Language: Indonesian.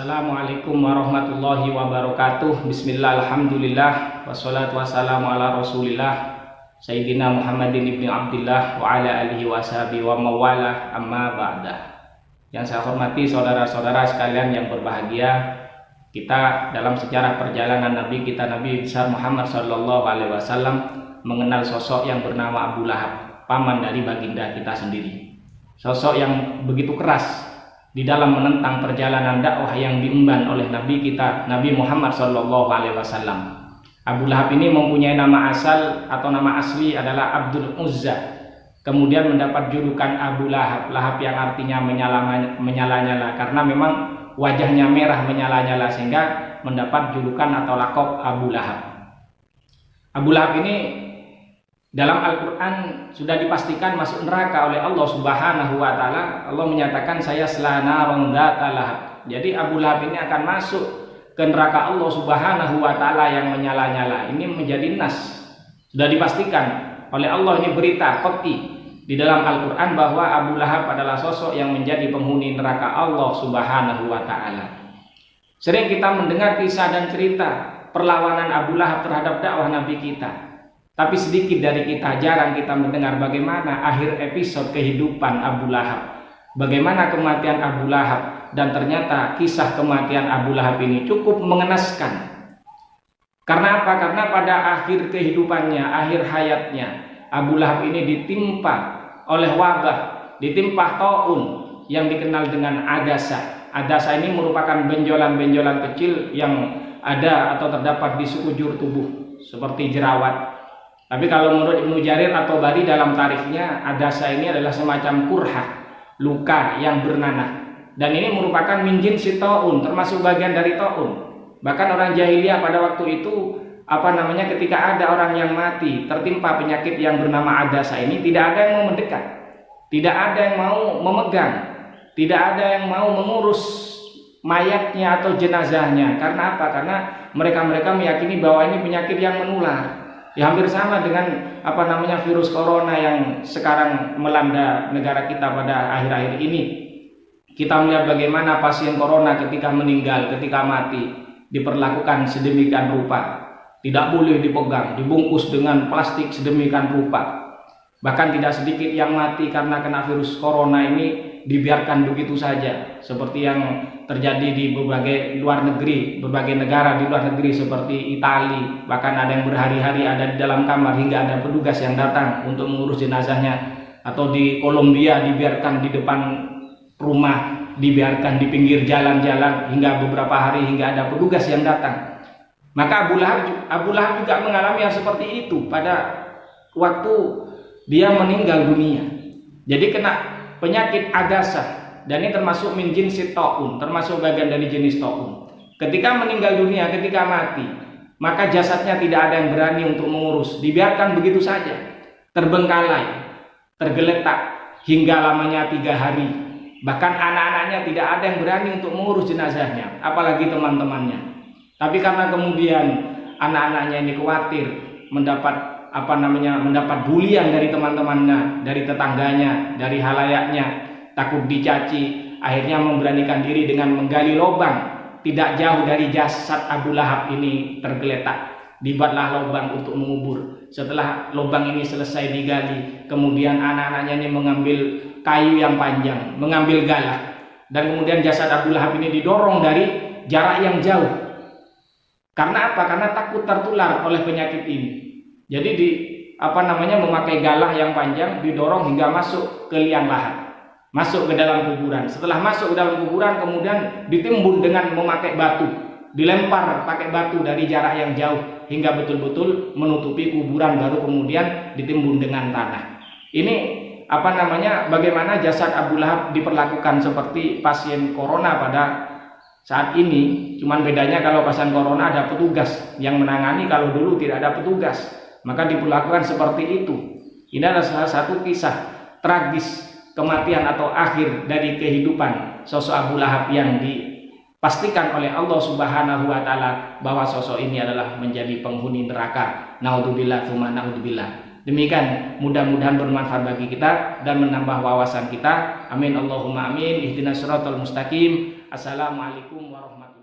Assalamualaikum warahmatullahi wabarakatuh. Bismillah, alhamdulillah, wassalatu wassalamu ala rasulillah Sayyidina Muhammadin ibni Abdillah wa ala alihi wa sahbihi wa mawalah, amma ba'dah. Yang saya hormati saudara-saudara sekalian yang berbahagia, kita dalam sejarah perjalanan Nabi kita, Nabi besar Muhammad sallallahu alaihi wasallam, mengenal sosok yang bernama Abu Lahab, paman dari baginda kita sendiri. Sosok yang begitu keras di dalam menentang perjalanan dakwah yang diemban oleh Nabi kita, Nabi Muhammad sallallahu alaihi wasallam. Abu Lahab ini mempunyai nama asal atau nama asli adalah Abdul Uzza. Kemudian mendapat julukan Abu Lahab, Lahab yang artinya menyala-nyala karena memang wajahnya merah menyala-nyala, sehingga mendapat julukan atau lakop Abu Lahab. Abu Lahab ini dalam Al-Quran sudah dipastikan masuk neraka oleh Allah Subhanahu wa Ta'ala. Allah menyatakan, saya selana rondzata lahab. Jadi Abu Lahab ini akan masuk ke neraka Allah Subhanahu wa Ta'ala yang menyala-nyala. Ini menjadi nas, sudah dipastikan oleh Allah. Ini berita qat'i di dalam Al-Quran bahwa Abu Lahab adalah sosok yang menjadi penghuni neraka Allah Subhanahu wa Ta'ala. Sering kita mendengar kisah dan cerita perlawanan Abu Lahab terhadap dakwah Nabi kita. Tapi sedikit dari kita, jarang kita mendengar bagaimana akhir episode kehidupan Abu Lahab, bagaimana kematian Abu Lahab. Dan ternyata kisah kematian Abu Lahab ini cukup mengenaskan. Karena apa? Karena pada akhir kehidupannya, akhir hayatnya, Abu Lahab ini ditimpa oleh wabah, ditimpa taun yang dikenal dengan adasa. Adasa ini merupakan benjolan-benjolan kecil yang ada atau terdapat di sekujur tubuh seperti jerawat. Tapi kalau menurut Ibnu Jarir atau Bari dalam tarifnya, adasa ini adalah semacam kurhah, luka yang bernanah. Dan ini merupakan min jinsi taun, termasuk bagian dari taun. Bahkan orang jahiliyah pada waktu itu, ketika ada orang yang mati tertimpa penyakit yang bernama adasa ini, tidak ada yang mau mendekat, tidak ada yang mau memegang, tidak ada yang mau mengurus mayatnya atau jenazahnya. Karena apa? Karena mereka meyakini bahwa ini penyakit yang menular. Ya, hampir sama dengan virus corona yang sekarang melanda negara kita pada akhir-akhir ini. Kita melihat bagaimana pasien corona ketika meninggal, ketika mati, diperlakukan sedemikian rupa. Tidak boleh dipegang, dibungkus dengan plastik sedemikian rupa. Bahkan tidak sedikit yang mati karena kena virus corona ini dibiarkan begitu saja, seperti yang terjadi di berbagai berbagai negara di luar negeri seperti Italia. Bahkan ada yang berhari-hari ada di dalam kamar hingga ada petugas yang datang untuk mengurus jenazahnya. Atau di Kolombia dibiarkan di depan rumah, dibiarkan di pinggir jalan-jalan hingga beberapa hari hingga ada petugas yang datang. Maka Abu Lahab juga mengalami yang seperti itu pada waktu dia meninggal dunia. Jadi kena penyakit adasa, dan ini termasuk min jinsi taun, termasuk bagian dari jenis taun. Ketika meninggal dunia, ketika mati, maka jasadnya tidak ada yang berani untuk mengurus, dibiarkan begitu saja, terbengkalai, tergeletak hingga lamanya 3 hari. Bahkan anak-anaknya tidak ada yang berani untuk mengurus jenazahnya, apalagi teman-temannya. Tapi karena kemudian anak-anaknya ini khawatir mendapat mendapat bulian dari teman-temannya, dari tetangganya, dari halayaknya, takut dicaci, akhirnya memberanikan diri dengan menggali lubang tidak jauh dari jasad Abu Lahab ini tergeletak. Dibuatlah lubang untuk mengubur. Setelah lubang ini selesai digali, kemudian anak-anaknya ini mengambil kayu yang panjang, mengambil galah, dan kemudian jasad Abu Lahab ini didorong dari jarak yang jauh. Karena apa? Karena takut tertular oleh penyakit ini. Jadi memakai galah yang panjang, didorong hingga masuk ke liang lahat, masuk ke dalam kuburan. Setelah masuk ke dalam kuburan, kemudian ditimbun dengan memakai batu, dilempar pakai batu dari jarak yang jauh hingga betul-betul menutupi kuburan, baru kemudian ditimbun dengan tanah. Ini bagaimana jasad Abu Lahab diperlakukan seperti pasien corona pada saat ini. Cuman bedanya kalau pasien corona ada petugas yang menangani, kalau dulu tidak ada petugas, maka diperlakukan seperti itu. Ini adalah salah satu kisah tragis kematian atau akhir dari kehidupan sosok Abu Lahab yang dipastikan oleh Allah Subhanahu wa Ta'ala bahwa sosok ini adalah menjadi penghuni neraka. Naudzubillah tsumma naudzubillah. Demikian, mudah-mudahan bermanfaat bagi kita dan menambah wawasan kita. Amin Allahumma amin. Ihdinas siratal mustaqim. Assalamualaikum warahmatullahi wabarakatuh.